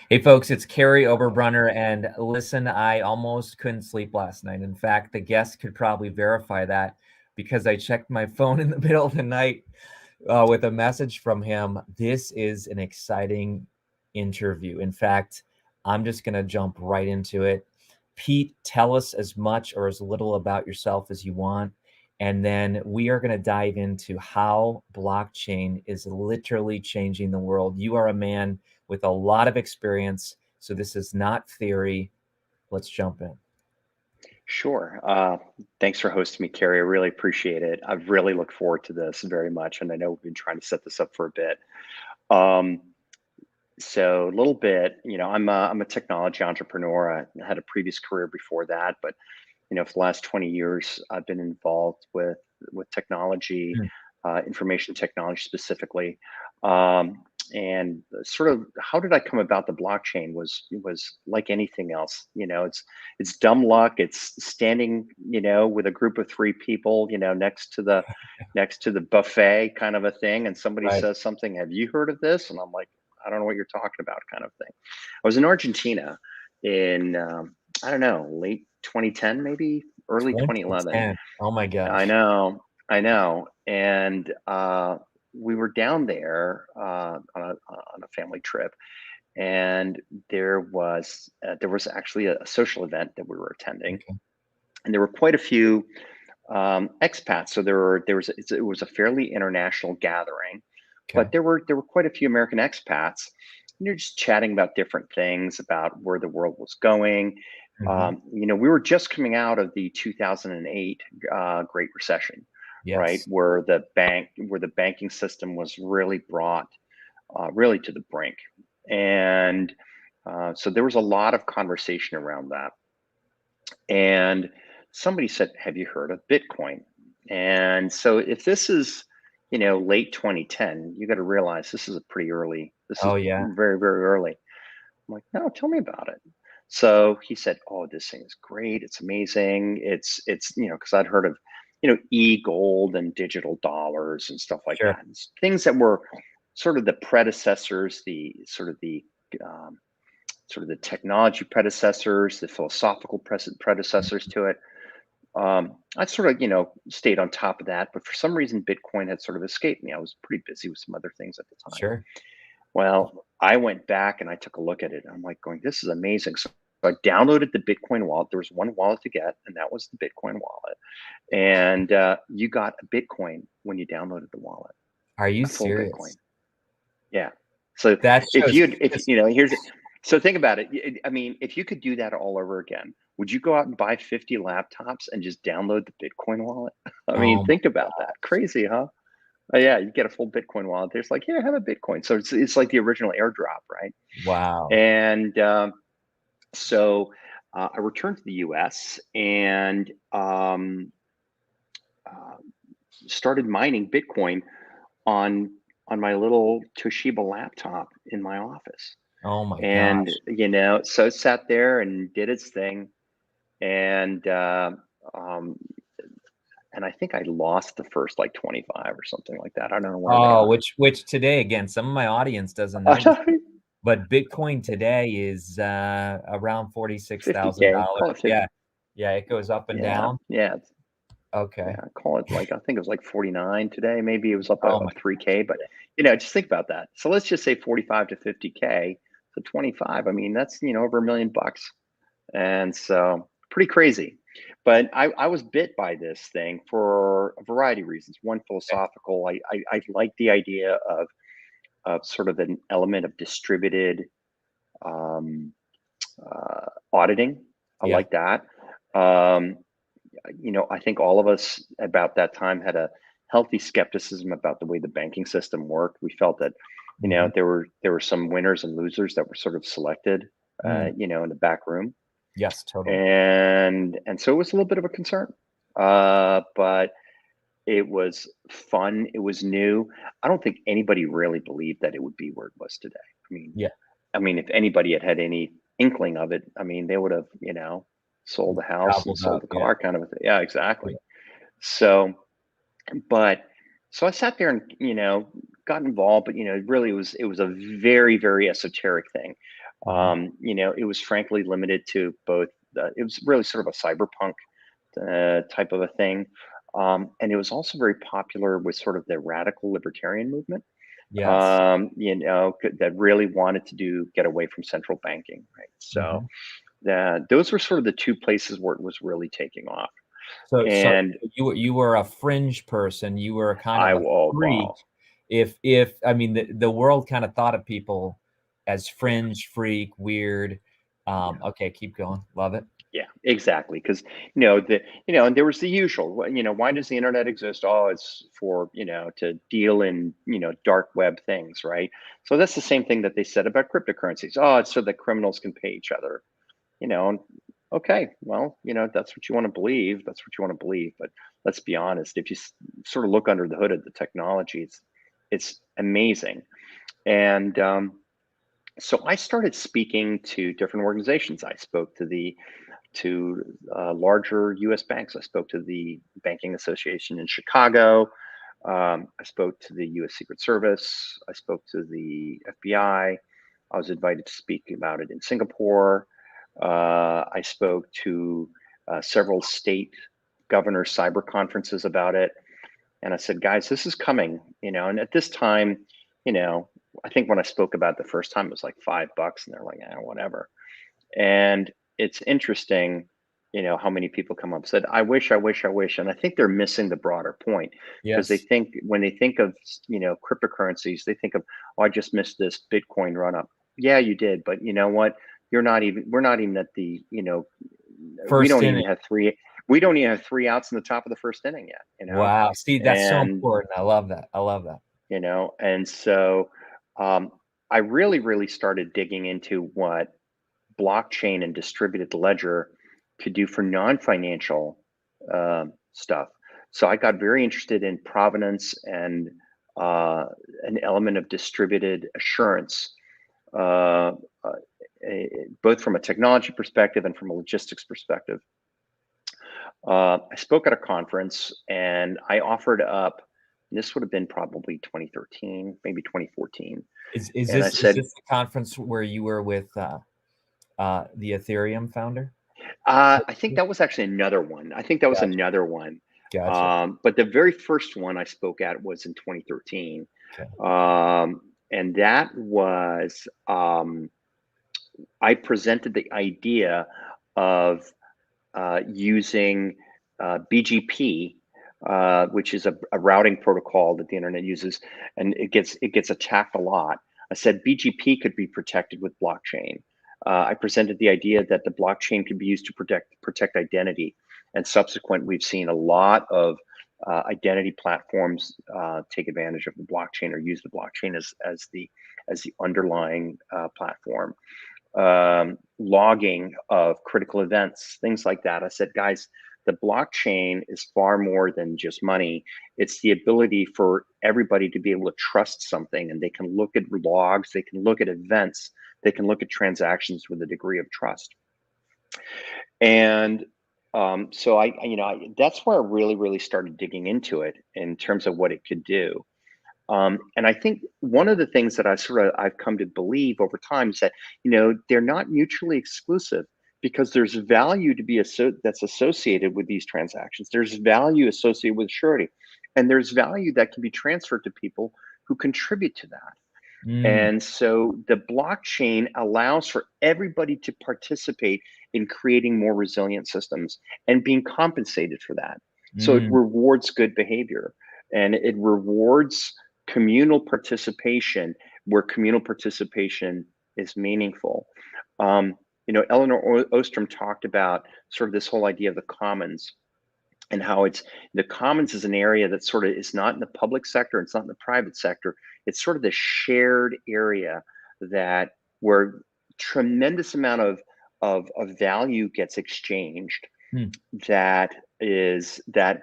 Hey folks, it's Kary Oberbrunner, and listen, I almost couldn't sleep last night. In fact, the guest could probably verify that because I checked my phone in the middle of the night with a message from him. This is an exciting interview. In fact, I'm just going to jump right into it. Pete, tell us as much or as little about yourself as you want. And then we are going to dive into how blockchain is literally changing the world. You are a man with a lot of experience, so this is not theory. Let's jump in. Sure. Thanks for hosting me, Kary. I really appreciate it. I've really looked forward to this very much, and I know we've been trying to set this up for a bit. Um, so a little bit, I'm a technology entrepreneur. I had a previous career before that, but for the last 20 years, I've been involved with technology, Mm. information technology specifically. Um, and sort of how did I come about the blockchain was like anything else. It's dumb luck. It's standing, with a group of three people, next to the buffet kind of a thing, and somebody Right. says something. Have you heard of this? And I'm like, I don't know what you're talking about, kind of thing. I was in Argentina in I don't know, late 2010, maybe early 2011. 2010. Oh my I gosh. know, I know. And we were down there on a family trip, and there was actually a social event that we were attending, Okay. and there were quite a few expats. So it was a fairly international gathering, Okay. but there were quite a few American expats. And you're just chatting about different things about where the world was going. Hmm. We were just coming out of the 2008 Great Recession, right, Yes. where the banking system was really brought really to the brink, and so there was a lot of conversation around that. And somebody said, "Have you heard of Bitcoin?" And so if this is, late 2010, you got to realize this is a pretty early. This is Oh yeah. very, very early. I'm like, "No, tell me about it." So he said, "Oh, this thing is great. It's amazing. It's because I'd heard of, e-gold and digital dollars and stuff like Sure. that. It's things that were sort of the predecessors, the technology predecessors, the philosophical predecessors to it. I sort of, stayed on top of that, but for some reason, Bitcoin had sort of escaped me. I was pretty busy with some other things at the time. Sure. Well, I went back and I took a look at it. I'm like going, this is amazing. So I downloaded the Bitcoin wallet. There was one wallet to get, and that was the Bitcoin wallet. And you got a Bitcoin when you downloaded the wallet, Are you a full Bitcoin. serious? Yeah. So That if shows you if because here's so think about it. I mean, if you could do that all over again, would you go out and buy 50 laptops and just download the Bitcoin wallet? I mean, oh my think about that. Crazy, huh? Oh, yeah, you get a full Bitcoin wallet. There's like, yeah, have a Bitcoin. So it's like the original airdrop, right? wow. And so I returned to the U.S. and uh, started mining Bitcoin on on my little Toshiba laptop in my office. Oh my And gosh. so it sat there and did its thing. And um, and I think I lost the first like 25 or something like that. I don't know where they Oh, are. which today again, some of my audience doesn't know this, but Bitcoin today is around $50K, $46,000. call it Yeah. 50. Yeah, it goes up and Yeah, down. yeah, Okay. yeah. Call it like, I think it was like 49 today. Maybe it was up Oh my 3K, but just think about that. So let's just say 45 to 50K. So 25. I mean, that's over $1 million. And so pretty crazy. But I was bit by this thing for a variety of reasons. One, philosophical. I like the idea of sort of an element of distributed um, auditing. I yeah. like that. Um, I think all of us about that time had a healthy skepticism about the way the banking system worked. We felt that, Mhm. there were some winners and losers that were sort of selected, Mm. in the back room, Yes, totally. and so it was a little bit of a concern. But it was fun. It was new. I don't think anybody really believed that it would be where it was today. I mean, Yeah. if anybody had had any inkling of it, I mean, they would have, sold the house and Gobbled sold up. the Yeah. car kind of a thing. Yeah, exactly. Yeah. So, but So I sat there and, got involved, but, really it was a very, very esoteric thing. Mhm. It was frankly limited to both, it was really sort of a cyberpunk type of a thing. And it was also very popular with sort of the radical libertarian movement, Yes. that really wanted to get away from central banking, right? So Mhm. those were sort of the two places where it was really taking off. So And you were a fringe person, you were kind of a oh, freak. wow. If I mean, the world kind of thought of people as Yeah. fringe, freak, weird. Yeah. Okay, keep going. Love it. Yeah, exactly. Because and there was the usual. Why does the internet exist? Oh, it's for to deal in dark web things, right? So that's the same thing that they said about cryptocurrencies. Oh, it's so that criminals can pay each other. And okay, well, that's what you want to believe. That's what you want to believe. But let's be honest. If you sort of look under the hood of the technology, it's amazing. And so I started speaking to different organizations. I spoke to larger U.S. banks. I spoke to the Banking Association in Chicago. I spoke to the U.S. Secret Service. I spoke to the FBI. I was invited to speak about it in Singapore. I spoke to several state governor cyber conferences about it. And I said, guys, this is coming, and at this time, you know, I think when I spoke about it the first time, it was like $5 and they're like, whatever. And it's interesting, how many people come up and said, I wish, I wish, I wish. And I think they're missing the broader point because they Yes. think when they think of, cryptocurrencies, they think of, oh, I just missed this Bitcoin run up. Yeah, you did. But you know what? We're not even at the, we First don't even inning. have we don't even have three outs in the top of the first inning yet. Wow. See, that's so And, important. I love that. I love that. and so um, I really, really started digging into what blockchain and distributed ledger could do for non-financial stuff. So I got very interested in provenance and an element of distributed assurance, uh, uh, both from a technology perspective and from a logistics perspective. I spoke at a conference and I offered up, and this would have been probably 2013, maybe 2014. Is And I this is said, this the conference where you were with the Ethereum founder? I think that was actually another one. I think that was Gotcha. another one. Gotcha. But the very first one I spoke at was in 2013. Okay. And that was, I presented the idea of using BGP, which is a routing protocol that the internet uses, and it gets attacked a lot. I said BGP could be protected with blockchain. I presented the idea that the blockchain could be used to protect identity, and subsequent, we've seen a lot of identity platforms take advantage of the blockchain or use the blockchain as the underlying platform. Logging of critical events, things like that. I said, guys, the blockchain is far more than just money. It's the ability for everybody to be able to trust something, and they can look at logs, they can look at events, they can look at transactions with a degree of trust. And so that's where I really, really started digging into it in terms of what it could do. And I think one of the things that I've come to believe over time is that they're not mutually exclusive because there's value to be that's associated with these transactions. There's value associated with surety, and there's value that can be transferred to people who contribute to that. Mm, And so the blockchain allows for everybody to participate in creating more resilient systems and being compensated for that. So it mm, rewards good behavior and it rewards communal participation where communal participation is meaningful. Um, Eleanor Ostrom talked about sort of this whole idea of the commons and how it's the commons is an area that sort of is not in the public sector, it's not in the private sector. It's sort of the shared area that where tremendous amount of value gets exchanged. mm.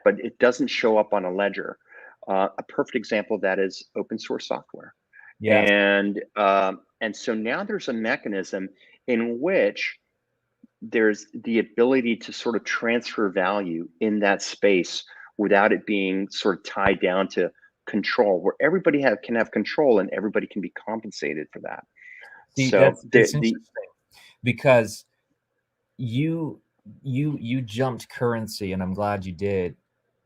But it doesn't show up on a ledger. A perfect example of that is open source software, Yes. and so now there's a mechanism in which there's the ability to sort of transfer value in that space without it being sort of tied down to control, where everybody can have control and everybody can be compensated for that. See, So it's interesting because you jumped currency, and I'm glad you did.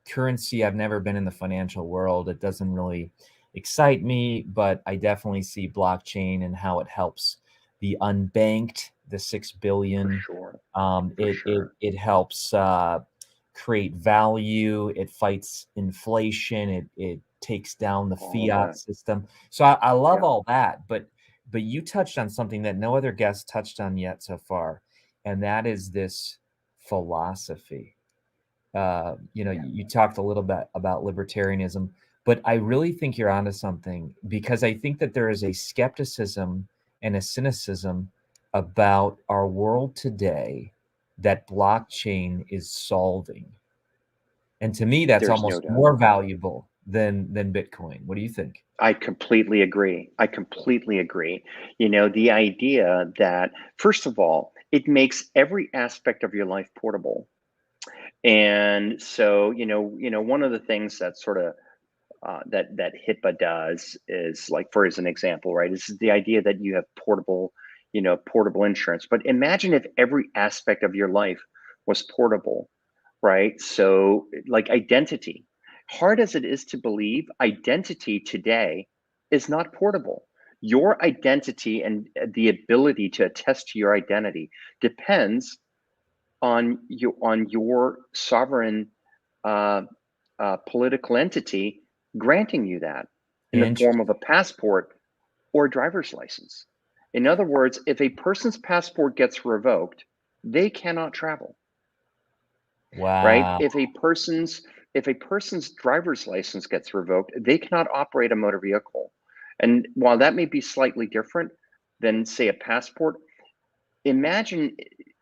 Currency, I've never been in the financial world. It doesn't really excite me, but I definitely see blockchain and how it helps the unbanked, the 6 billion. sure, It helps create value. It fights inflation. It takes down the all of fiat that. system. So I love Yeah, all that, but you touched on something that no other guest touched on yet so far, and that is this philosophy. yeah. You talked a little bit about libertarianism, but I really think you're onto something, because I think that there is a skepticism and a cynicism about our world today that blockchain is solving. And to me, that's There's no almost doubt. more valuable than Bitcoin. What do you think? I completely agree. I completely agree. The idea that, first of all, it makes every aspect of your life portable. And so, one of the things that sort of that HIPAA does is, like, for as an example, right, is the idea that you have portable insurance. But imagine if every aspect of your life was portable, right? So, like, identity, hard as it is to believe, identity today is not portable. Your identity and the ability to attest to your identity depends on your sovereign uh, political entity granting you that in the form Interesting. of a passport or a driver's license. In other words, if a person's passport gets revoked, they cannot travel, right? Wow. If a person's driver's license gets revoked, they cannot operate a motor vehicle. And while that may be slightly different than, say, a passport, imagine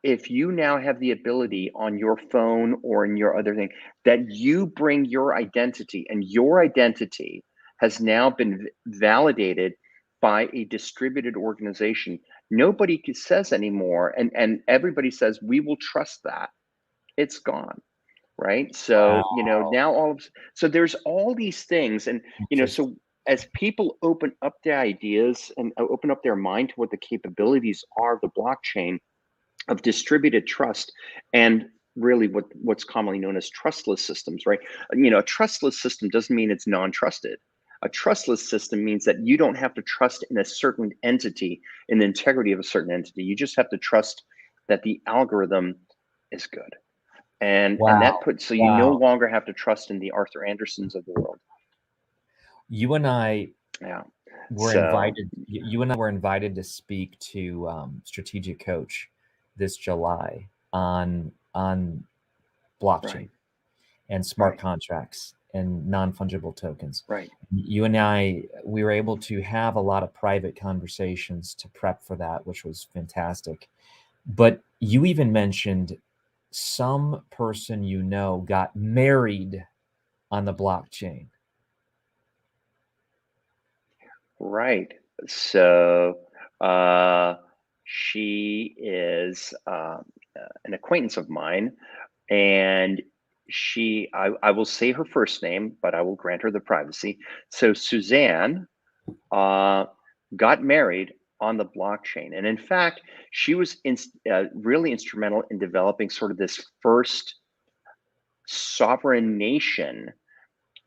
if you now have the ability on your phone or in your other thing that you bring your identity, and your identity has now been validated by a distributed organization. Nobody says anymore, and everybody says we will trust that. It's gone, right? So, Wow. now so there's all these things, and Interesting. so as people open up their ideas and open up their mind to what the capabilities are of the blockchain, of distributed trust, and really what's commonly known as trustless systems, right? A trustless system doesn't mean it's non-trusted. A trustless system means that you don't have to trust in a certain entity, in the integrity of a certain entity. You just have to trust that the algorithm is good. And that Wow. puts, so you no Wow. longer have to trust in the Arthur Andersons of the world. You and I Yeah. were So, invited. You and I were invited to speak to Strategic Coach this July on blockchain right, and smart right, contracts and non-fungible tokens. right. You and I, we were able to have a lot of private conversations to prep for that, which was fantastic. But you even mentioned some person got married on the blockchain. Right. So, uh, she is an acquaintance of mine, and I will say her first name, but I will grant her the privacy. So, Suzanne uh, got married on the blockchain. And in fact, she was really instrumental in developing sort of this first sovereign nation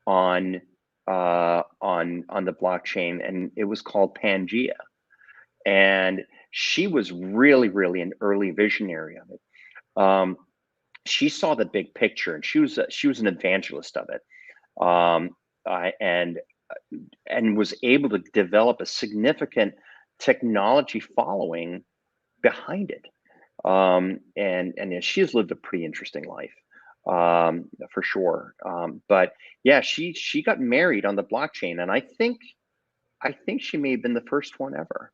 on on the blockchain, and it was called Pangea. And she was really an early visionary of it. She saw the big picture, and she was an evangelist of it, um, and was able to develop a significant technology following behind it. And she has lived a pretty interesting life, for sure. But yeah, she got married on the blockchain, and I think she may have been the first one ever.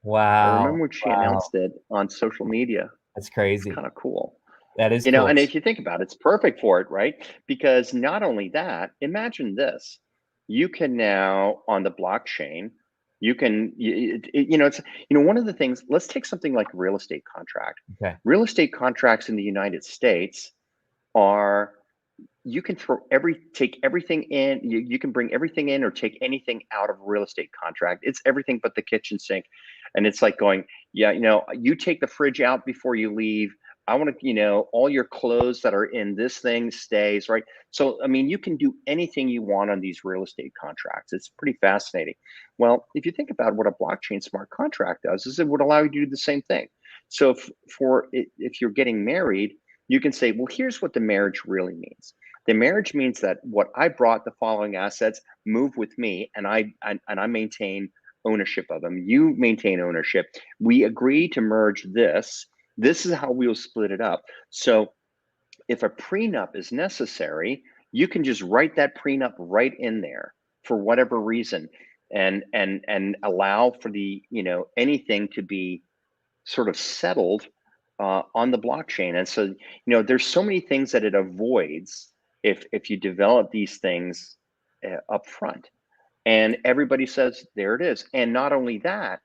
I remember Wow. when she Wow. announced it on social media. That's It's crazy. kind of cool. That is cool. And if you think about it, it's perfect for it, right? Because not only that, imagine this. You can now, on the blockchain, you can, it's, one of the things, let's take something like real estate contract. Okay. Real estate contracts in the United States are, you can take everything in. You can bring everything in or take anything out of a real estate contract. It's everything but the kitchen sink. And it's like going, yeah, you take the fridge out before you leave. I want to, all your clothes that are in this thing stays, right? So, I mean, you can do anything you want on these real estate contracts. It's pretty fascinating. Well, if you think about what a blockchain smart contract does, is it would allow you to do the same thing. So if you're getting married, you can say, well, here's what the marriage really means. The marriage means that what I brought, the following assets, move with me, and I maintain ownership of them. You maintain ownership. We agree to merge this. This is how we'll split it up. So if a prenup is necessary, you can just write that prenup right in there for whatever reason, and allow for the anything to be sort of settled on the blockchain. And so there's so many things that it avoids if you develop these things up front. And everybody says, there it is. And not only that,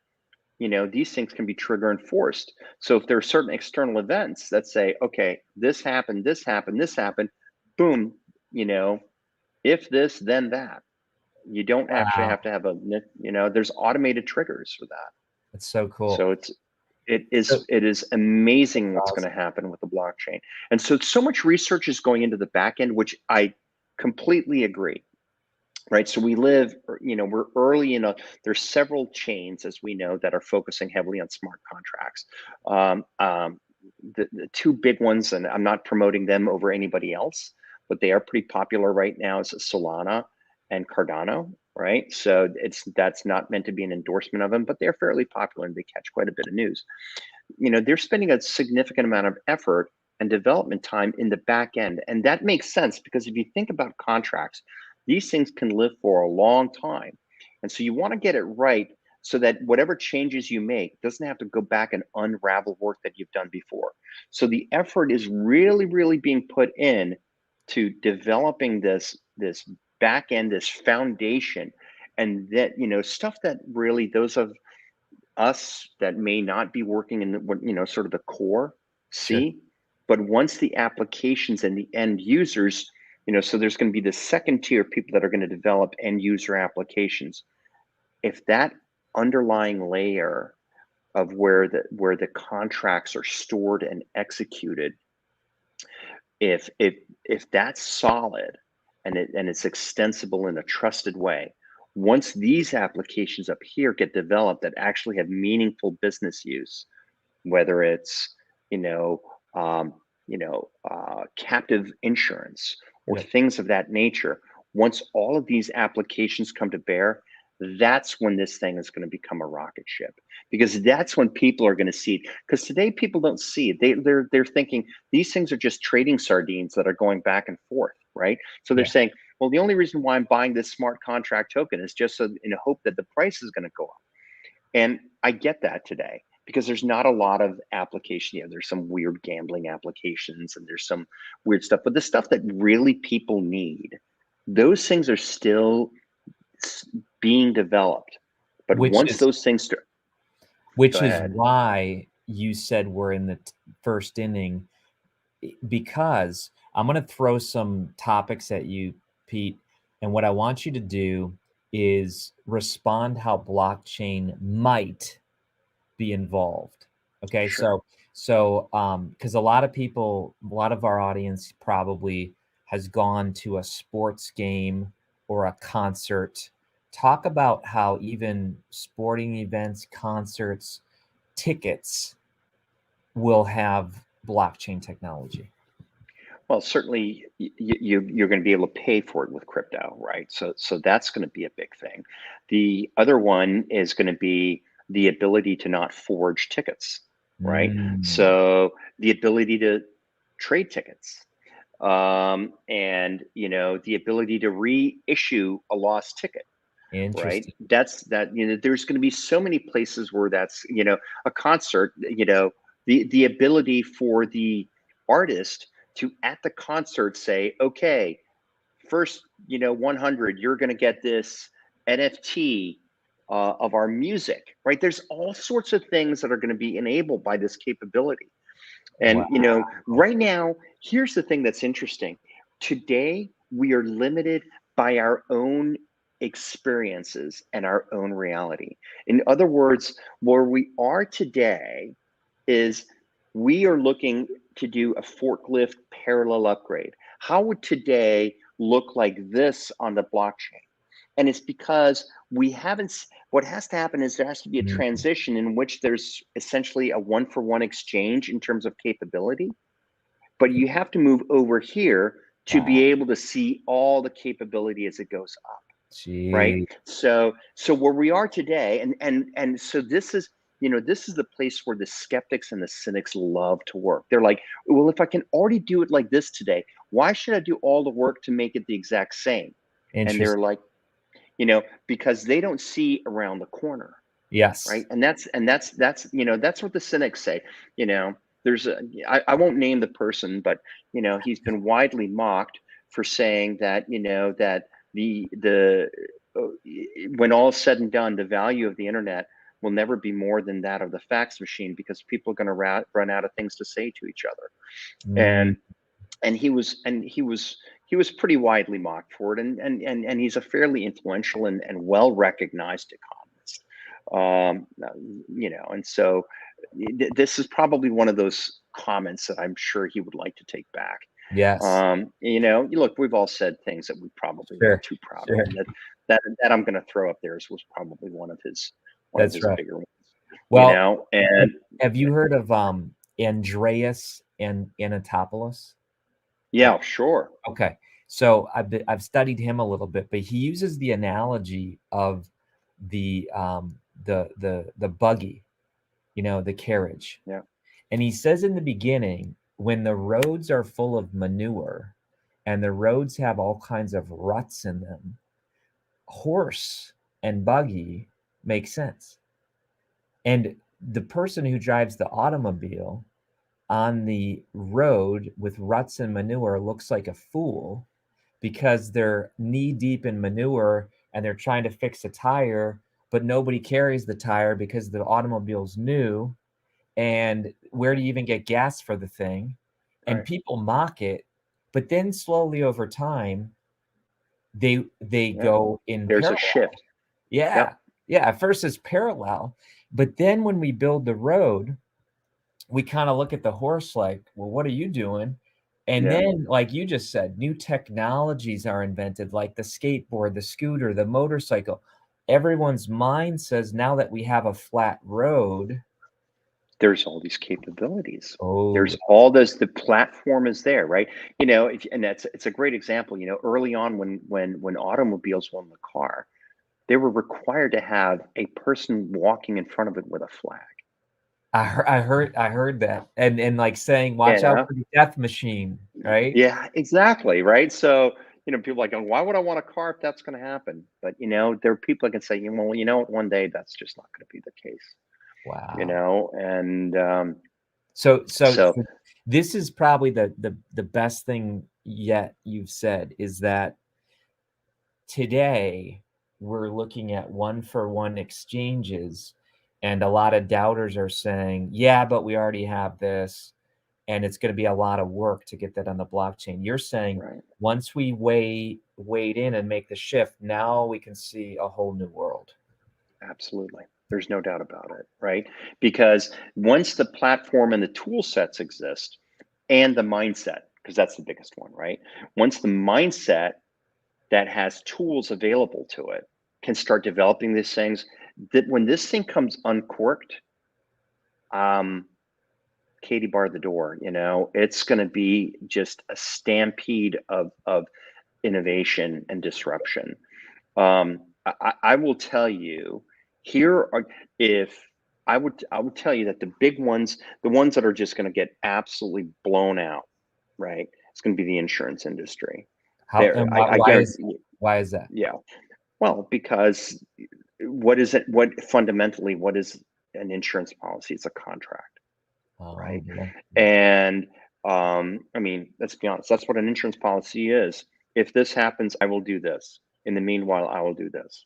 these things can be trigger enforced. So if there are certain external events that say, okay, this happened, this happened, this happened, boom, if this, then that. You don't actually have to have there's automated triggers for that. It's so cool. So it is amazing what's going to happen with the blockchain. And so much research is going into the back end, which I completely agree. Right. So we live, we're early there's several chains, as we know, that are focusing heavily on smart contracts. The two big ones, and I'm not promoting them over anybody else, but they are pretty popular right now, is Solana and Cardano. Right. So that's not meant to be an endorsement of them, but they're fairly popular and they catch quite a bit of news. They're spending a significant amount of effort and development time in the back end. And that makes sense, because if you think about contracts, these things can live for a long time. And so you want to get it right so that whatever changes you make doesn't have to go back and unravel work that you've done before. So the effort is really, really being put in to developing this back end, this foundation, and that, stuff that really those of us that may not be working in the, sort of the core see. Sure. But once the applications and the end users, so there's going to be the second tier people that are going to develop end user applications. If that underlying layer of where the contracts are stored and executed, if that's solid and it's extensible in a trusted way, once these applications up here get developed that actually have meaningful business use, whether it's captive insurance or things of that nature, once all of these applications come to bear, that's when this thing is going to become a rocket ship, because that's when people are going to see it. Because today people don't see it. They're thinking these things are just trading sardines that are going back and forth, right? So they're saying, well, the only reason why I'm buying this smart contract token is just so in hope that the price is going to go up. And I get that today, because there's not a lot of application. There's some weird gambling applications and there's some weird stuff, but the stuff that really people need, those things are still being developed. But once those things start, which is why you said we're in the first inning, because I'm going to throw some topics at you, Pete, and what I want you to do is respond how blockchain might be involved. Okay. Sure. So because a lot of our audience probably has gone to a sports game or a concert. Talk about how even sporting events, concerts, tickets will have blockchain technology. Well, certainly you're going to be able to pay for it with crypto, right? So that's going to be a big thing. The other one is going to be the ability to not forge tickets, right? So the ability to trade tickets, and the ability to reissue a lost ticket, right? There's going to be so many places where that's a concert, the ability for the artist to at the concert say, okay, first 100, you're going to get this NFT of our music, right? There's all sorts of things that are going to be enabled by this capability. And right now, here's the thing that's interesting. today we are limited by our own experiences and our own reality. In other words, where we are today is we are looking to do a forklift parallel upgrade. How would today look like this on the blockchain? And it's because we haven't, what has to happen is there has to be a Mm. transition in which there's essentially a one-for-one exchange in terms of capability, but you have to move over here to Wow. be able to see all the capability as it goes up, right? Gee. So where we are today, and so this is, this is the place where the skeptics and the cynics love to work. They're like, well, if I can already do it like this today, why should I do all the work to make it the exact same? And they're Interesting. like, because they don't see around the corner, Yes. right? And that's that's what the cynics say. There's I won't name the person, but he's been widely mocked for saying that that the uh, when all is said and done, the value of the internet will never be more than that of the fax machine, because people are going to run out of things to say to each other. Mm. And he was pretty widely mocked for it, and he's a fairly influential and well recognized economist. And so this is probably one of those comments that I'm sure he would like to take back. Yes. Look, we've all said things that we probably Sure. weren't too proud of, Sure. and that I'm going to throw up there was probably one of That's his right. bigger ones. Well, have And have you heard of Andreas and Anatopoulos? yeah, sure, Okay. So I've studied him a little bit, but he uses the analogy of the buggy, the carriage. yeah, And he says in the beginning, when the roads are full of manure and the roads have all kinds of ruts in them, horse and buggy make sense. And the person who drives the automobile on the road with ruts and manure looks like a fool because they're knee deep in manure and they're trying to fix a tire, but nobody carries the tire because the automobile's new. And where do you even get gas for the thing? And right. people mock it, but then slowly over time, they Yeah, go in there's a parallel. shift. Yeah. Yep. Yeah. At first it's parallel, but then when we build the road, we kind of look at the horse like, well, what are you doing? And Yeah. then, like you just said, new technologies are invented, like the skateboard, the scooter, the motorcycle. Everyone's mind says now that we have a flat road. There's all these capabilities. Oh, There's all this. The platform is there, right? And it's a great example. Early on when automobiles won the car, they were required to have a person walking in front of it with a flag. I heard that, and like saying, "Watch out Yeah. for the death machine," right? Yeah, exactly. Right. So, people are like, why would I want a car if that's going to happen? But, there are people that can say, well, one day that's just not going to be the case, Wow. and So so, this is probably the best thing yet you've said is that today we're looking at one-for-one exchanges, and a lot of doubters are saying, "Yeah, but we already have this, and it's gonna be a lot of work to get that on the blockchain." You're saying right. once we wade in and make the shift, now we can see a whole new world. Absolutely. There's no doubt about it, right? Because once the platform and the tool sets exist and the mindset, because that's the biggest one, right? Once the mindset that has tools available to it can start developing these things, that when this thing comes uncorked, um, Katie bar the door, it's going to be just a stampede of innovation and disruption. I will tell you, here are if I would tell you that the big ones, the ones that are just going to get absolutely blown out, right? It's going to be the insurance industry. How There, and I guarantee you. why is that? Yeah. Well, because what is it? What is an insurance policy? It's a contract, Oh, right? yeah. And I mean, let's be honest. That's what an insurance policy is. If this happens, I will do this. In the meanwhile, I will do this.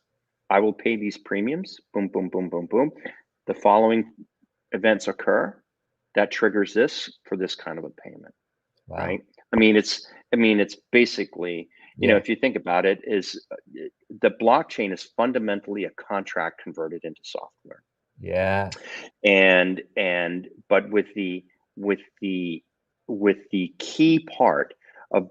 I will pay these premiums. Boom, boom, boom, boom, boom. The following events occur. That triggers this for this kind of a payment, Wow. right? I mean, it's basically, Yeah. if you think about it, is the blockchain is fundamentally a contract converted into software. Yeah. But with the key part of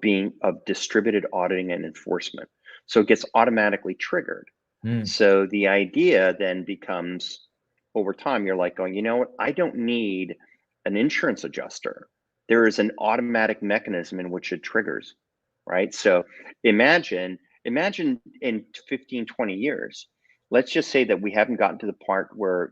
distributed auditing and enforcement. So it gets automatically triggered. Mm. So the idea then becomes, over time, you're like going, you know what, I don't need an insurance adjuster. There is an automatic mechanism in which it triggers, right? So imagine in 15, 20 years, let's just say that we haven't gotten to the part where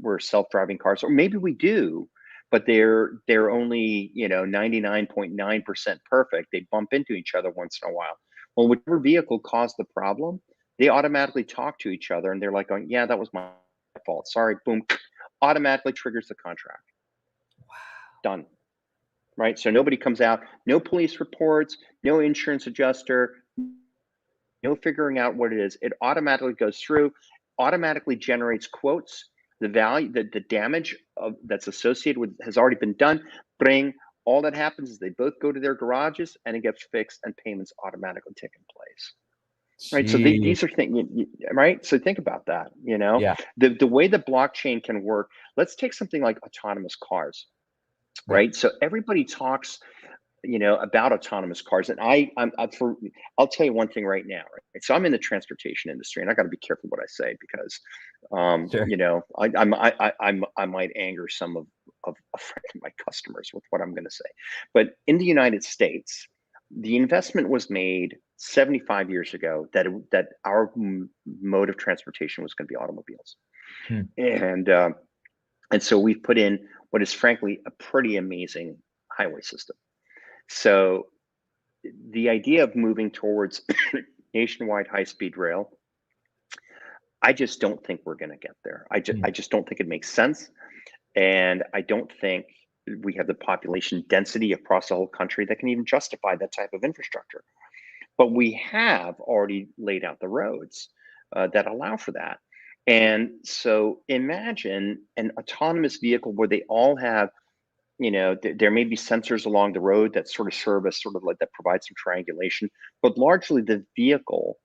we're self-driving cars, or maybe we do, but they're only 99.9% perfect. They bump into each other once in a while. Well, whichever vehicle caused the problem, they automatically talk to each other, and they're like going, yeah, that was my fault, sorry, boom, automatically triggers the contract. Done. Right? So nobody comes out, no police reports, no insurance adjuster, no figuring out what it is. It automatically goes through, automatically generates quotes. The value, the damage that's associated with has already been done. Bring all that happens is they both go to their garages and it gets fixed, and payments automatically take in place. Right. So Gee. these are things, right? So think about that. Yeah. The way the blockchain can work. Let's take something like autonomous cars, Yeah. right? So everybody talks about autonomous cars. And I'll tell you one thing right now, right? So I'm in the transportation industry, and I got to be careful what I say, because, Sure. I might anger some of my customers with what I'm going to say. But in the United States, the investment was made 75 years ago that our mode of transportation was going to be automobiles, Hmm. and so we've put in what is frankly a pretty amazing highway system. So the idea of moving towards nationwide high-speed rail, I just don't think we're going to get there. Hmm. I just don't think it makes sense, and I don't think we have the population density across the whole country that can even justify that type of infrastructure. But we have already laid out the roads that allow for that. And so imagine an autonomous vehicle where they all have, there may be sensors along the road that sort of serve as sort of like that provide some triangulation, but largely the vehicle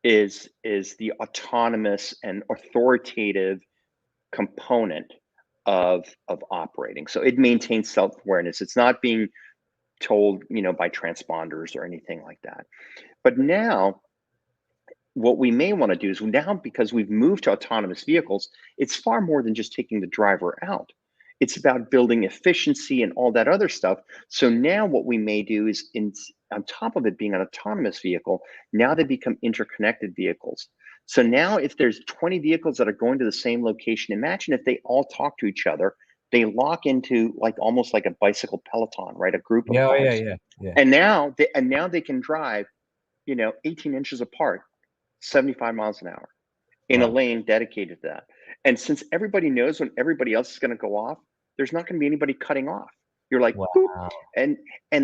is the autonomous and authoritative component of operating. So it maintains self-awareness. It's not being told, by transponders or anything like that. But now what we may want to do is, now, because we've moved to autonomous vehicles, it's far more than just taking the driver out. It's about building efficiency and all that other stuff. So now what we may do is, on top of it being an autonomous vehicle, now they become interconnected vehicles. So now if there's 20 vehicles that are going to the same location, imagine if they all talk to each other, they lock into like almost like a bicycle peloton, right? A group of Yeah. Oh, yeah. cars. Yeah. Yeah. And now they can drive, 18 inches apart, 75 miles an hour in a Wow. lane dedicated to that. And since everybody knows when everybody else is going to go off, there's not going to be anybody cutting off. You're like, boop. Wow. And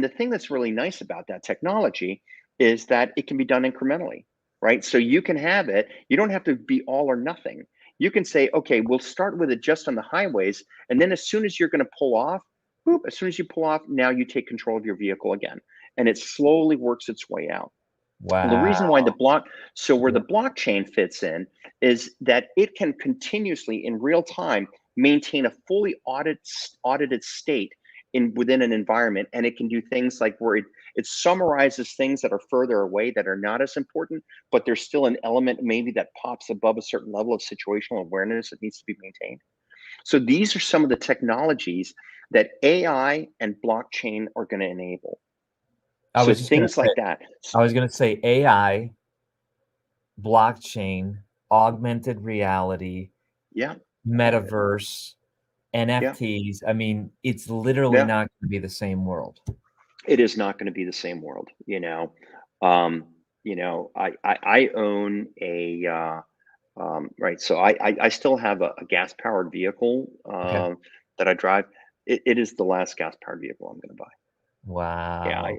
the thing that's really nice about that technology is that it can be done incrementally, right? So you can have it, you don't have to be all or nothing. You can say, okay, we'll start with it just on the highways. And then as soon as you're going to pull off, boop, as soon as you pull off, now you take control of your vehicle again. And it slowly works its way out. Well, the reason why Wow. where Yeah. the blockchain fits in is that it can continuously in real time maintain a fully audited state within an environment, and it can do things like where it summarizes things that are further away that are not as important, but there's still an element maybe that pops above a certain level of situational awareness that needs to be maintained. So these are some of the technologies that AI and blockchain are going to enable. I So was just gonna things say. like that. I was gonna say AI, blockchain, augmented reality, Yeah, metaverse, yeah. NFTs. I mean, it's literally Yeah, not gonna be the same world. it is not going to be the same world. I own a right. So I still have a gas powered vehicle Okay. that I drive. It is the last gas powered vehicle I'm going to buy. Yeah, Wow.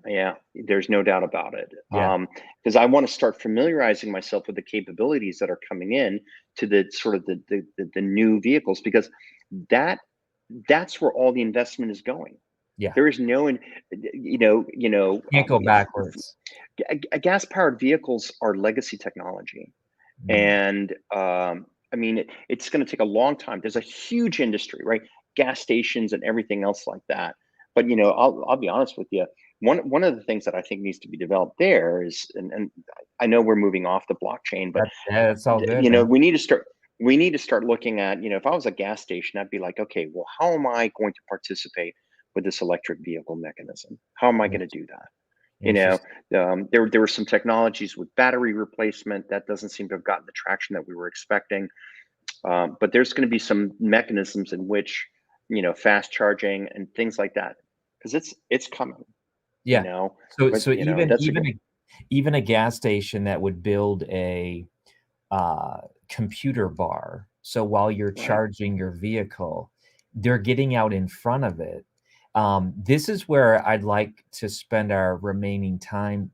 yeah. There's no doubt about it. Yeah. Because I want to start familiarizing myself with the capabilities that are coming in to the sort of the new vehicles, because that that's where all the investment is going. Yeah. There is no, Can't go backwards. gas powered vehicles are legacy technology. Mm. And I mean, it's going to take a long time. There's a huge industry, right? Gas stations and everything else like that. But I'll be honest with you. One of the things that I think needs to be developed there is, and I know we're moving off the blockchain, but That's all good, man. we need to start looking at, if I was a gas station, I'd be like, okay, well, how am I going to participate with this electric vehicle mechanism? How am I going to do that? You know, Interesting. there were some technologies with battery replacement that doesn't seem to have gotten the traction that we were expecting. But there's going to be some mechanisms in which, fast charging and things like that, because it's coming. You Yeah. know, So but so even that's a even good. a even a gas station that would build a computer bar. So while you're Right. charging your vehicle, they're getting out in front of it. This is where I'd like to spend our remaining time,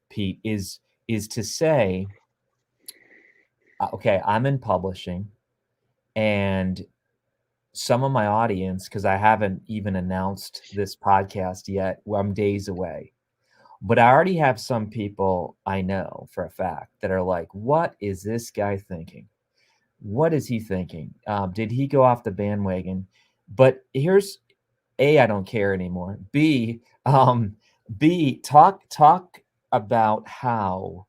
Pete, is to say, okay, I'm in publishing, and some of my audience, because I haven't even announced this podcast yet, well, I'm days away. But I already have some people I know for a fact that are like, what is this guy thinking? What is he thinking? Did he go off the bandwagon? But here's A, I don't care anymore. B, talk about how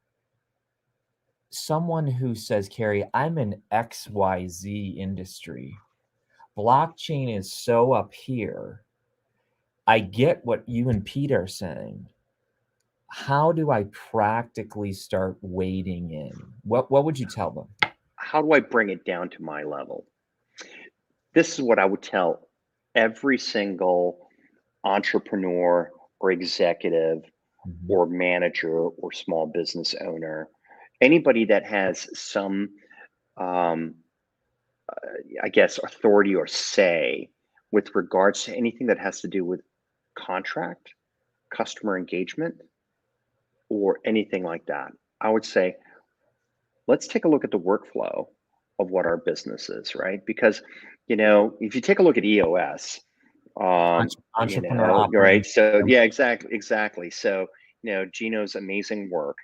someone who says, Kary, I'm in XYZ industry. Blockchain is so up here. I get what you and Pete are saying. How do I practically start wading in? What would you tell them? How do I bring it down to my level? This is what I would tell every single entrepreneur or executive Mhm. or manager or small business owner, anybody that has some, um, I guess, authority or say with regards to anything that has to do with contract, customer engagement, or anything like that. I would say, let's take a look at the workflow of what our business is, right? Because, if you take a look at EOS, Entrepreneur right. operating So system. yeah, exactly. So, Gino's amazing work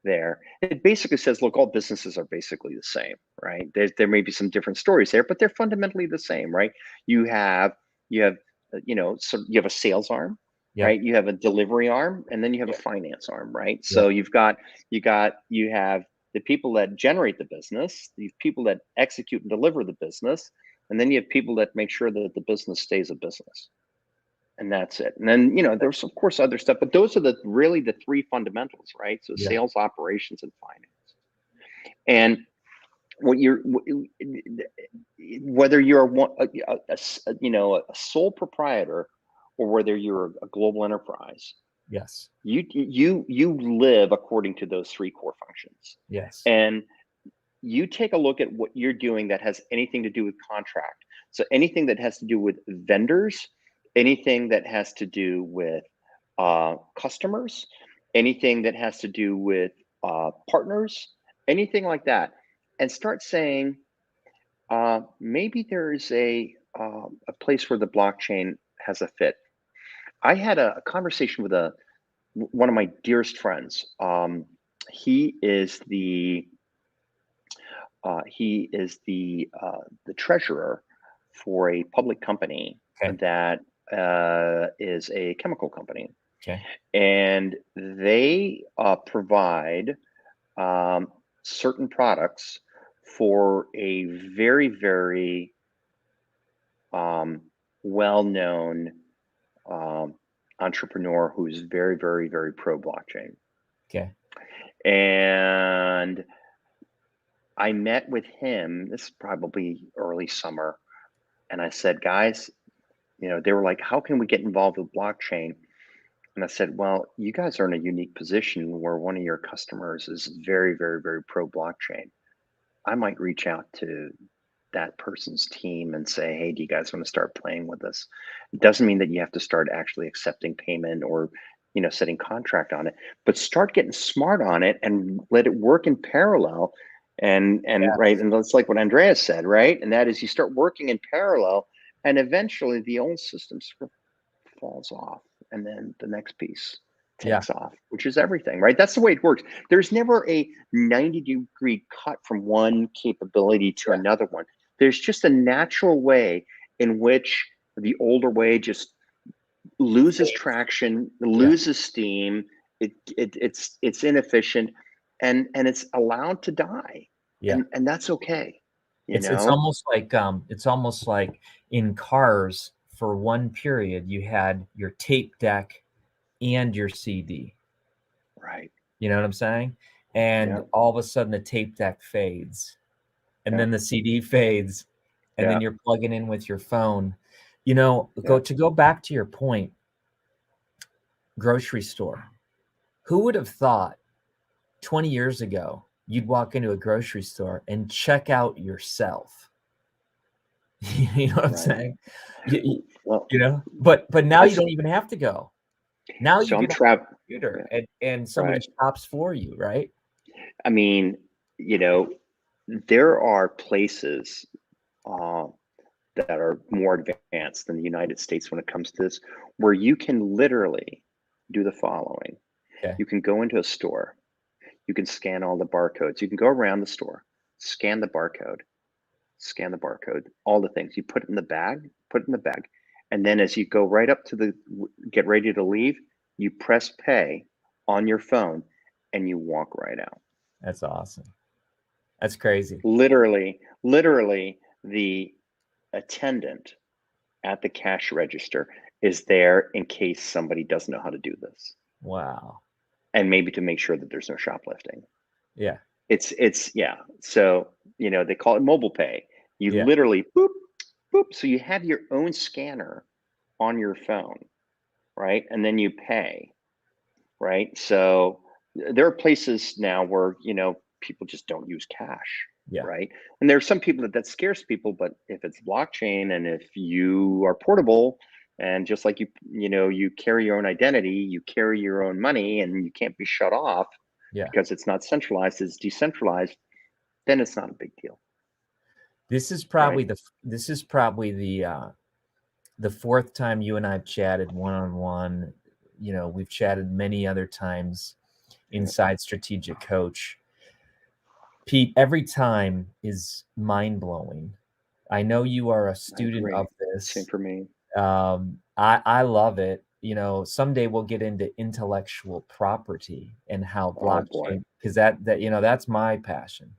there. It basically says, look, all businesses are basically the same, right? There may be some different stories there, but they're fundamentally the same, right? You have, so you have a sales arm, Yep. right? You have a delivery arm, and then you have a finance arm, right? Yep. So you have the people that generate the business, these people that execute and deliver the business, and then you have people that make sure that the business stays a business, and that's it. And then, there's of course other stuff, but those are really the three fundamentals, right? So Yeah. sales, operations, and finance. And what you're whether you're a sole proprietor, or whether you're a global enterprise, Yes. you live according to those three core functions. Yes. And you take a look at what you're doing that has anything to do with contract. So anything that has to do with vendors, anything that has to do with customers, anything that has to do with partners, anything like that, and start saying, maybe there's a place where the blockchain has a fit. I had a conversation with one of my dearest friends. He is the the treasurer for a public company Okay. that is a chemical company, Okay. and they provide certain products for a very, very well-known um, entrepreneur who's very, very, very pro blockchain. Okay. And I met with him. This is probably early summer, and I said, guys, they were like, how can we get involved with blockchain? And I said, well, you guys are in a unique position where one of your customers is very, very, very pro blockchain. I might reach out to that person's team and say, hey, do you guys want to start playing with us? It doesn't mean that you have to start actually accepting payment or, setting contract on it, but start getting smart on it and let it work in parallel. And right. Yes. And that's like what Andreas said, right? And that is, you start working in parallel, and eventually the old systems falls off, and then the next piece Yeah. takes off, which is everything, right? That's the way it works. There's never a 90-degree cut from one capability to another one. There's just a natural way in which the older way just loses traction, loses steam. It's inefficient, and it's allowed to die, Yeah. and that's okay. It's almost like in cars for one period you had your tape deck and your CD. Right. You know what I'm saying? And Yeah. all of a sudden the tape deck fades, and Yeah. then the CD fades, and then Yeah. you're plugging in with your phone. Yeah. Go back to your point, grocery store. Who would have thought 20 years ago you'd walk into a grocery store and check out yourself? You know what I'm Right. saying? Well, But now I you s- don't even have to go. Now you so I'm get on trapped. the computer Yeah. and somebody Right. shops for you, right? I mean, you know, there are places uh, that are more advanced than the United States when it comes to this, where you can literally do the following. Okay. You can go into a store, you can scan all the barcodes, you can go around the store, scan the barcode, all the things. You put it in the bag, and then as you go right up to get ready to leave, you press pay on your phone and you walk right out. That's awesome. That's crazy. Literally, the attendant at the cash register is there in case somebody doesn't know how to do this, Wow. and maybe to make sure that there's no shoplifting. Yeah. It's yeah. So they call it mobile pay. You Yeah. literally boop boop. So you have your own scanner on your phone, right? And then you pay, right? So there are places now where people just don't use cash, Yeah. right? And there are some people that scares people, but if it's blockchain and if you are portable, and just like you carry your own identity, you carry your own money, and you can't be shut off Yeah. because it's not centralized, it's decentralized, then it's not a big deal, This is right? probably the fourth time you and I've chatted one-on-one. We've chatted many other times Yeah, inside Strategic Coach. Pete, every time is mind-blowing. I know you are a I student agree. of Same this. for me. I love it. Someday we'll get into intellectual property and how Oh boy. blockchain, because that's my passion.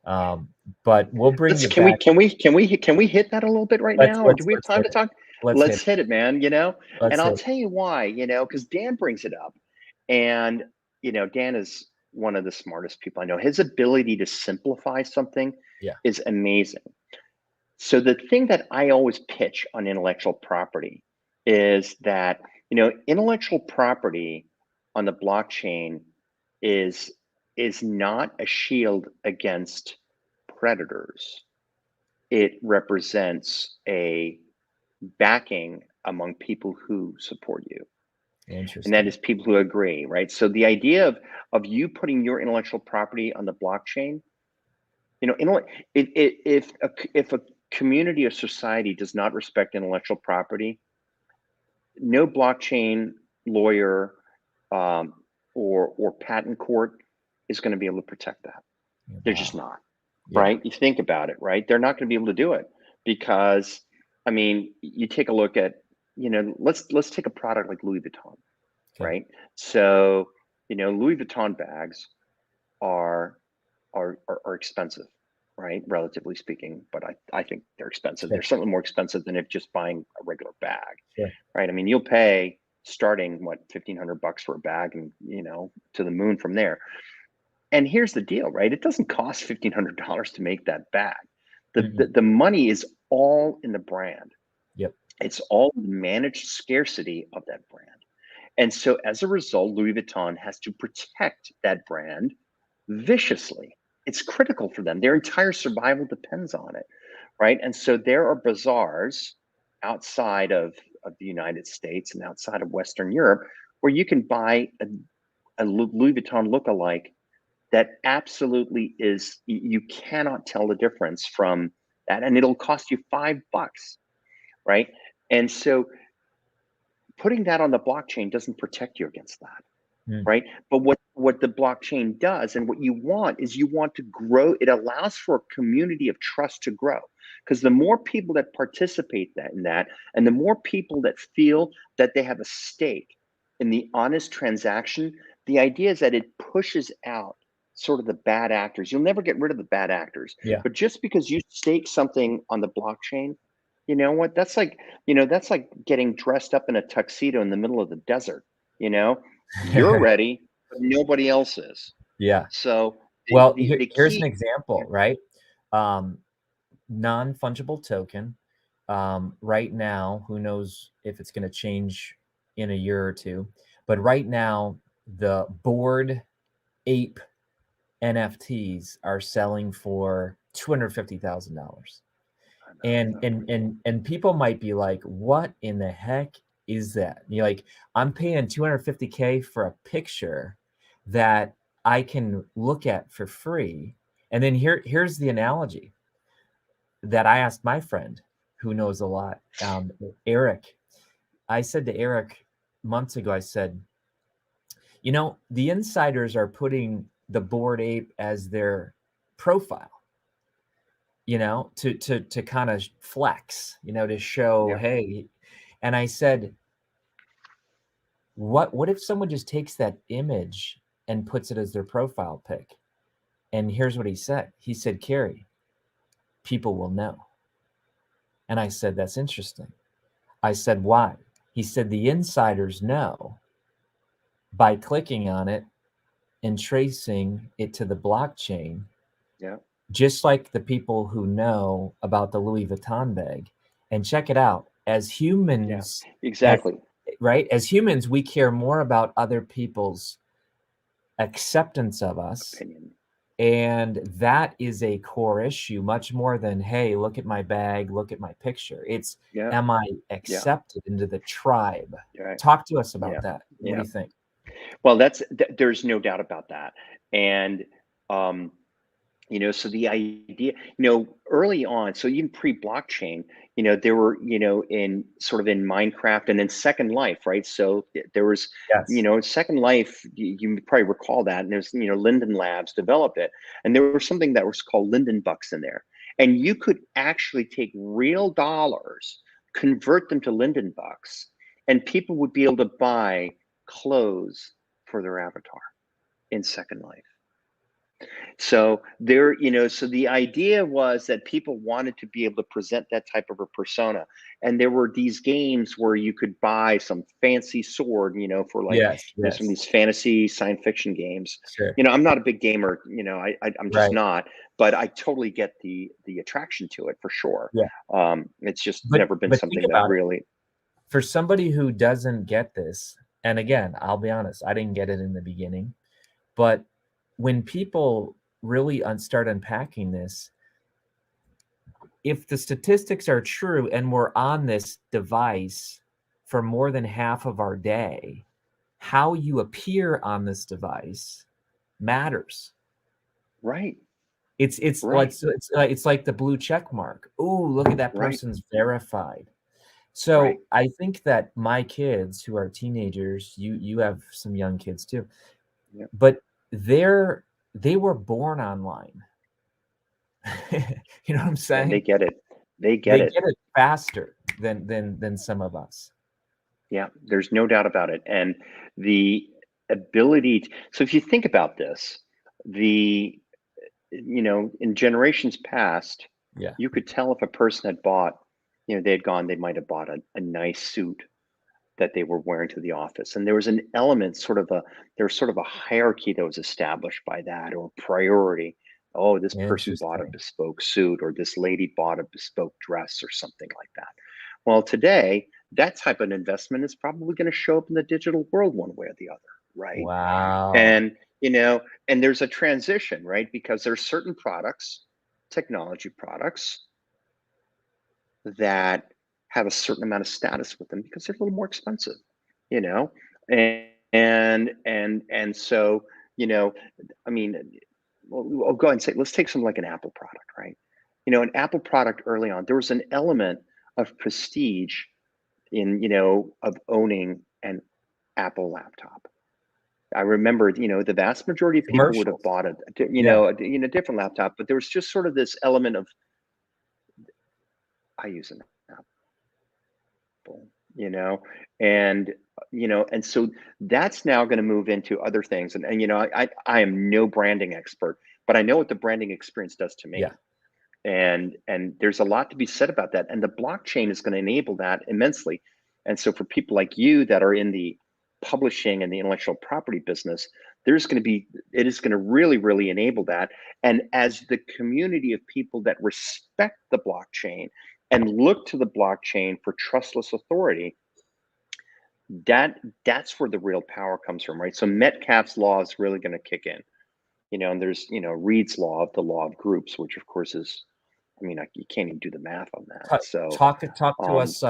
But we'll bring Let's you can we back. can we can we can we hit that a little bit right Let's now? Do let's we have let's time hit to it. talk? Let's hit Let's it. hit it, man. And Let's I'll hit it. tell you why, because Dan brings it up. And Dan is one of the smartest people I know. His ability to simplify something Yeah. is amazing. So the thing that I always pitch on intellectual property is that, intellectual property on the blockchain is is not a shield against predators. It represents a backing among people who support you, and that Interesting. is people who agree, right? So the idea of you putting your intellectual property on the blockchain, if a community or society does not respect intellectual property, no blockchain lawyer, um, or patent court is going to be able to protect that. They're just Wow. not. Yeah. Right? You think about it, right? They're not going to be able to do it because, I mean, you take a look at, let's take a product like Louis Vuitton, Okay. right? So, Louis Vuitton bags are are expensive, right? Relatively speaking, but I think they're expensive. Sure. They're certainly more expensive than if just buying a regular bag, Sure. right? I mean, you'll pay starting what, $1,500 for a bag, and to the moon from there. And here's the deal, right? It doesn't cost $1,500 to make that bag. The money is all in the brand. Yep. It's all the managed scarcity of that brand. And so as a result, Louis Vuitton has to protect that brand viciously. It's critical for them. Their entire survival depends on it, right? And so there are bazaars outside of the United States and outside of Western Europe where you can buy a Louis Vuitton lookalike that absolutely is, you cannot tell the difference from that, and it'll cost you $5, right? And so putting that on the blockchain doesn't protect you against that. Mm. Right. But what the blockchain does, and what you want, is you want to grow. It allows for a community of trust to grow, because the more people that participate in that, and the more people that feel that they have a stake in the honest transaction, the idea is that it pushes out sort of the bad actors. You'll never get rid of the bad actors, Yeah. but just because you stake something on the blockchain, you know what? That's like getting dressed up in a tuxedo in the middle of the desert. You know, you're ready, but nobody else is. Yeah. So Well, the here's an key. example, right? Non-fungible token. Right now, who knows if it's going to change in a year or two, but right now, the Bored Ape NFTs are selling for $250,000. And people might be like, what in the heck is that? You're like, I'm paying 250K for a picture that I can look at for free. And then here's the analogy that I asked my friend who knows a lot, Eric. I said to Eric months ago, I said, the insiders are putting the Bored Ape as their profile, to kind of flex, to show, Yeah. hey. And I said, what if someone just takes that image and puts it as their profile pic? And here's what he said. He said, Kary, people will know. And I said, that's interesting. I said, why? He said, the insiders know by clicking on it and tracing it to the blockchain. Yeah. Just like the people who know about the Louis Vuitton bag. And check it out. As humans, Exactly. As humans, we care more about other people's acceptance of us. Opinion. And that is a core issue, much more than, hey, look at my bag, look at my picture. It's, am I accepted into the tribe? Right. Talk to us about that. What do you think? Well, there's no doubt about that. And, so the idea, early on, so even pre-blockchain, there were, in Minecraft and in Second Life, right? So there was, Yes. Second Life, you probably recall that. And there's, Linden Labs developed it. And there was something that was called Linden Bucks in there. And you could actually take real dollars, convert them to Linden Bucks, and people would be able to buy clothes for their avatar in Second Life. So so the idea was that people wanted to be able to present that type of a persona. And there were these games where you could buy some fancy sword, for Yes. some of these fantasy science fiction games. Sure. I'm not a big gamer, I'm just Right. not, but I totally get the attraction to it for sure. Yeah. It's just never been something that really. For somebody who doesn't get this, and again, I'll be honest, I didn't get it in the beginning, but when people really start unpacking this, if the statistics are true and we're on this device for more than half of our day, how you appear on this device matters. Right. It's like the blue check mark. Ooh, look at that person's verified. So I think that my kids who are teenagers, you have some young kids too, but they were born online. You know what I'm saying? And they get it. They get it faster than some of us. Yeah, there's no doubt about it. And the ability so if you think about this, in generations past, you could tell if a person had bought, they might have bought a nice suit that they were wearing to the office. And there was an element, there was sort of a hierarchy that was established by that, or priority. Oh, this person bought a bespoke suit, or this lady bought a bespoke dress, or something like that. Well, today, that type of investment is probably going to show up in the digital world one way or the other, right? Wow. And, and there's a transition, right? Because there's certain products, technology products, that have a certain amount of status with them because they're a little more expensive, and so, I mean, I'll go ahead and say, let's take something like an Apple product, right? An Apple product early on, there was an element of prestige of owning an Apple laptop. I remember, the vast majority of people would have Commercials. bought Yeah. a different laptop, but there was just sort of this element of, I use an Apple, and and so that's now going to move into other things. And I am no branding expert, but I know what the branding experience does to me. Yeah. And there's a lot to be said about that. And the blockchain is going to enable that immensely. And so for people like you that are in the publishing and the intellectual property business, it is going to really, really enable that. And as the community of people that respect the blockchain and look to the blockchain for trustless authority, that's where the real power comes from, right? So Metcalfe's law is really going to kick in, and there's, Reed's law, the law of groups, which of course is, you can't even do the math on that. So, Talk to us.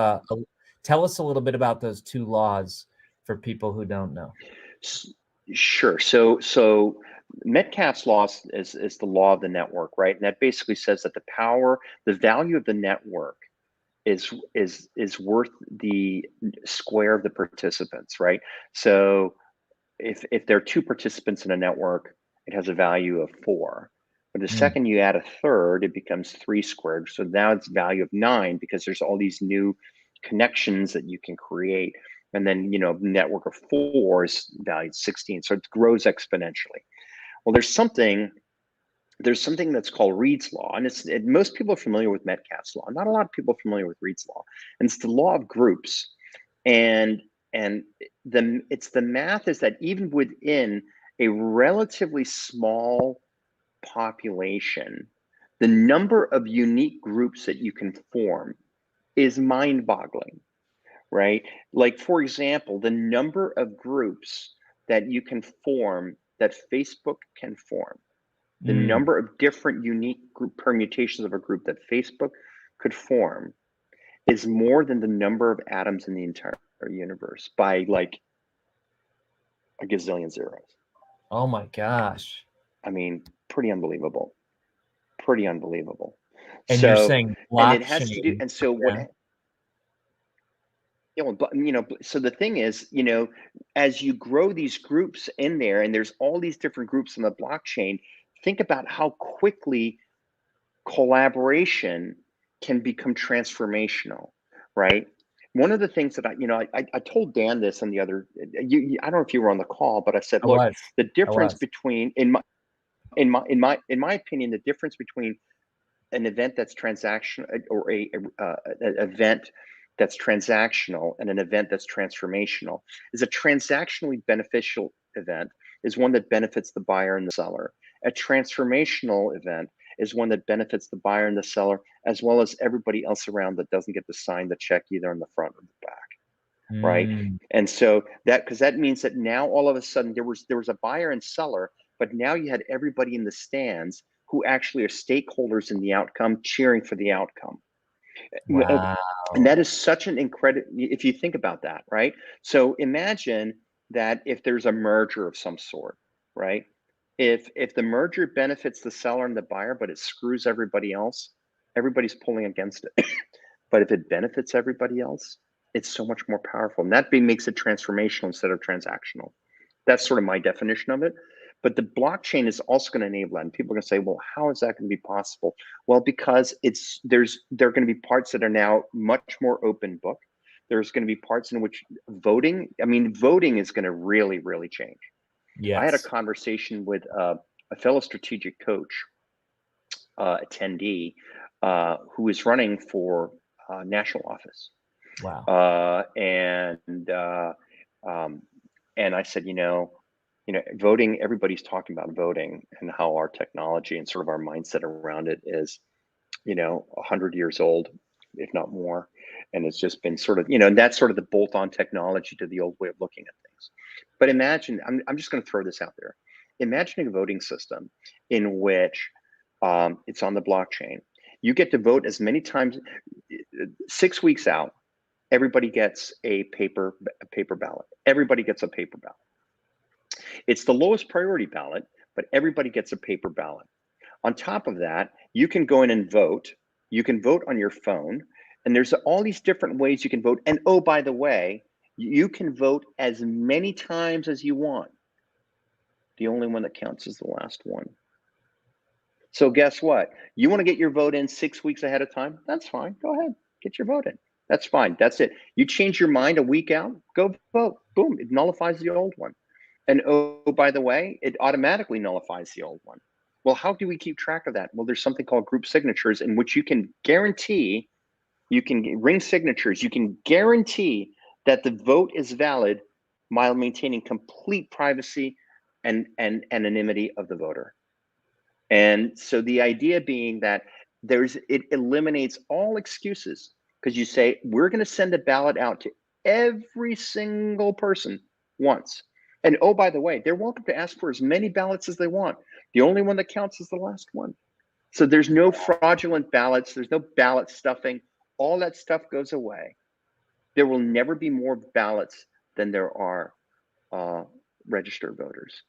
Tell us a little bit about those two laws for people who don't know. Sure. So Metcalfe's law is the law of the network, right? And that basically says that the value of the network is worth the square of the participants, right? So if there are two participants in a network, it has a value of 4. But the second you add a third, it becomes 3 squared. So now it's value of 9 because there's all these new connections that you can create. And then, network of 4 is valued 16. So it grows exponentially. Well, there's something that's called Reed's law, and most people are familiar with Metcalfe's law. Not a lot of people are familiar with Reed's law, and it's the law of groups. And it's the math is that even within a relatively small population, the number of unique groups that you can form is mind-boggling, right? Like, for example, the number of groups that you can form, that Facebook can form, the number of different unique group permutations of a group that Facebook could form is more than the number of atoms in the entire universe by like a gazillion zeros. Oh my gosh. Pretty unbelievable. Pretty unbelievable. And so, you're saying blockchain. And it has to do, and so what, so the thing is, as you grow these groups in there, and there's all these different groups on the blockchain, think about how quickly collaboration can become transformational, right? One of the things that I told Dan this on the other, I don't know if you were on the call, but I said, look, the difference between, in my opinion, the difference between an event that's transactional, or an event that's transactional, and an event that's transformational, is a transactionally beneficial event is one that benefits the buyer and the seller. A transformational event is one that benefits the buyer and the seller, as well as everybody else around that doesn't get to sign the check either in the front or the back, right? And so that means that now all of a sudden there was a buyer and seller, but now you had everybody in the stands who actually are stakeholders in the outcome, cheering for the outcome. Wow. And that is such an incredible, if you think about that, right? So imagine that if there's a merger of some sort, right? If the merger benefits the seller and the buyer, but it screws everybody else, everybody's pulling against it. But if it benefits everybody else, it's so much more powerful. And that makes it transformational instead of transactional. That's sort of my definition of it. But the blockchain is also going to enable that. And people are going to say, well, how is that going to be possible? Well, because there are going to be parts that are now much more open book. There's going to be parts in which voting is going to really, really change. Yes. I had a conversation with a fellow strategic coach attendee who is running for national office. Wow. And I said, voting, everybody's talking about voting and how our technology and sort of our mindset around it is, 100 years old, if not more. And it's just been sort of, and that's sort of the bolt-on technology to the old way of looking at things. But imagine, I'm just going to throw this out there. Imagining a voting system in which it's on the blockchain. You get to vote as many times, 6 weeks out, everybody gets a paper ballot. Everybody gets a paper ballot. It's the lowest priority ballot, but everybody gets a paper ballot. On top of that, you can go in and vote. You can vote on your phone, And there's all these different ways you can vote. And oh, by the way, you can vote as many times as you want. The only one that counts is the last one. So guess what? You want to get your vote in 6 weeks ahead of time? That's fine. Go ahead, get your vote in. That's fine. That's it. You change your mind a week out, go vote. Boom, it nullifies the old one. And oh, by the way, it automatically nullifies the old one. Well, how do we keep track of that? Well, there's something called group signatures in which you can guarantee, you can ring signatures, you can guarantee that the vote is valid while maintaining complete privacy and anonymity of the voter. And so the idea being that it eliminates all excuses, because you say, we're going to send a ballot out to every single person once. And oh, by the way, they're welcome to ask for as many ballots as they want. The only one that counts is the last one. So there's no fraudulent ballots. There's no ballot stuffing. All that stuff goes away. There will never be more ballots than there are registered voters.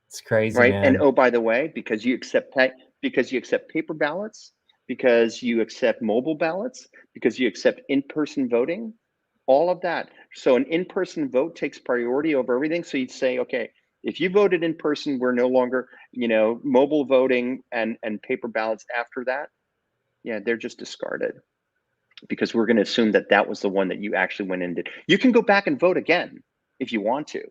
It's crazy, right? man. And oh, by the way, because you accept paper ballots, because you accept mobile ballots, because you accept in-person voting, all of that. So an in-person vote takes priority over everything. So you'd say, okay, if you voted in person, we're no longer, mobile voting and paper ballots after that. Yeah, they're just discarded, because we're going to assume that that was the one that you actually went in and did. You can go back and vote again if you want to.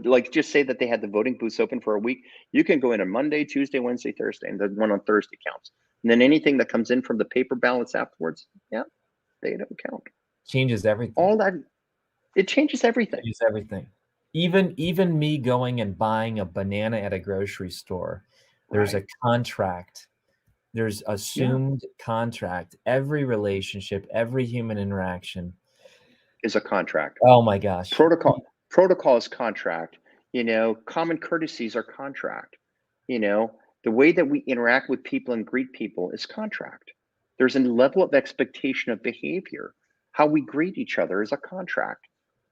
Like just say that they had the voting booths open for a week. You can go in on Monday, Tuesday, Wednesday, Thursday, and the one on Thursday counts. And then anything that comes in from the paper ballots afterwards, yeah, they don't count. Changes everything. All that, it changes everything. Changes everything. Even me going and buying a banana at a grocery store, there's a contract. There's assumed contract. Every relationship, every human interaction is a contract. Oh my gosh. Protocol is contract. Common courtesies are contract. The way that we interact with people and greet people is contract. There's a level of expectation of behavior. How we greet each other is a contract.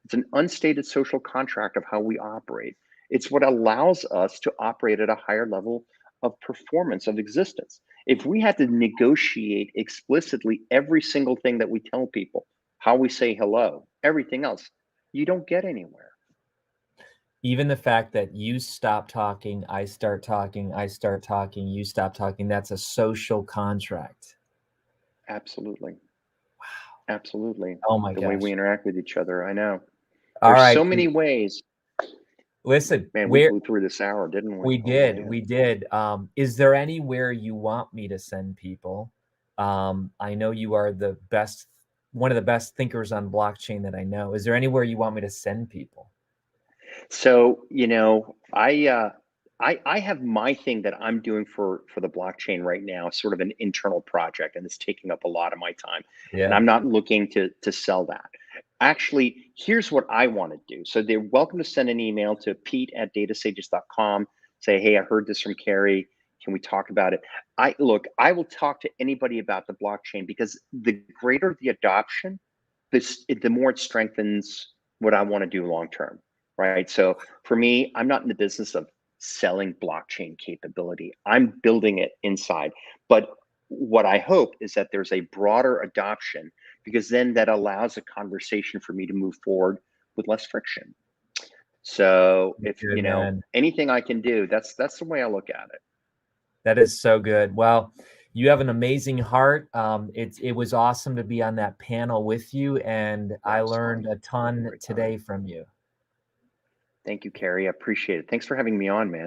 It's an unstated social contract of how we operate. It's what allows us to operate at a higher level of performance of existence. If we had to negotiate explicitly every single thing that we tell people, how we say hello, everything else, you don't get anywhere. Even the fact that you stop talking, I start talking, I start talking, you stop talking, that's a social contract. Absolutely. Wow. Absolutely. Oh my gosh. The way we interact with each other, I know. All There's right. so many ways. Listen, man, we flew through this hour, didn't we? We did. Is there anywhere you want me to send people? I know you are one of the best thinkers on blockchain that I know. Is there anywhere you want me to send people? So, I have my thing that I'm doing for the blockchain right now, sort of an internal project, and it's taking up a lot of my time. Yeah. And I'm not looking to sell that. Actually, here's what I want to do. So they're welcome to send an email to pete@datasages.com. Say, hey, I heard this from Kary. Can we talk about it? I will talk to anybody about the blockchain, because the greater the adoption, the more it strengthens what I want to do long term, right? So for me, I'm not in the business of selling blockchain capability. I'm building it inside. But what I hope is that there's a broader adoption, because then that allows a conversation for me to move forward with less friction. So if anything I can do, that's the way I look at it. That is so good. Well, you have an amazing heart. It was awesome to be on that panel with you, and I learned a ton today from you. Thank you, Kary. I appreciate it. Thanks for having me on, man.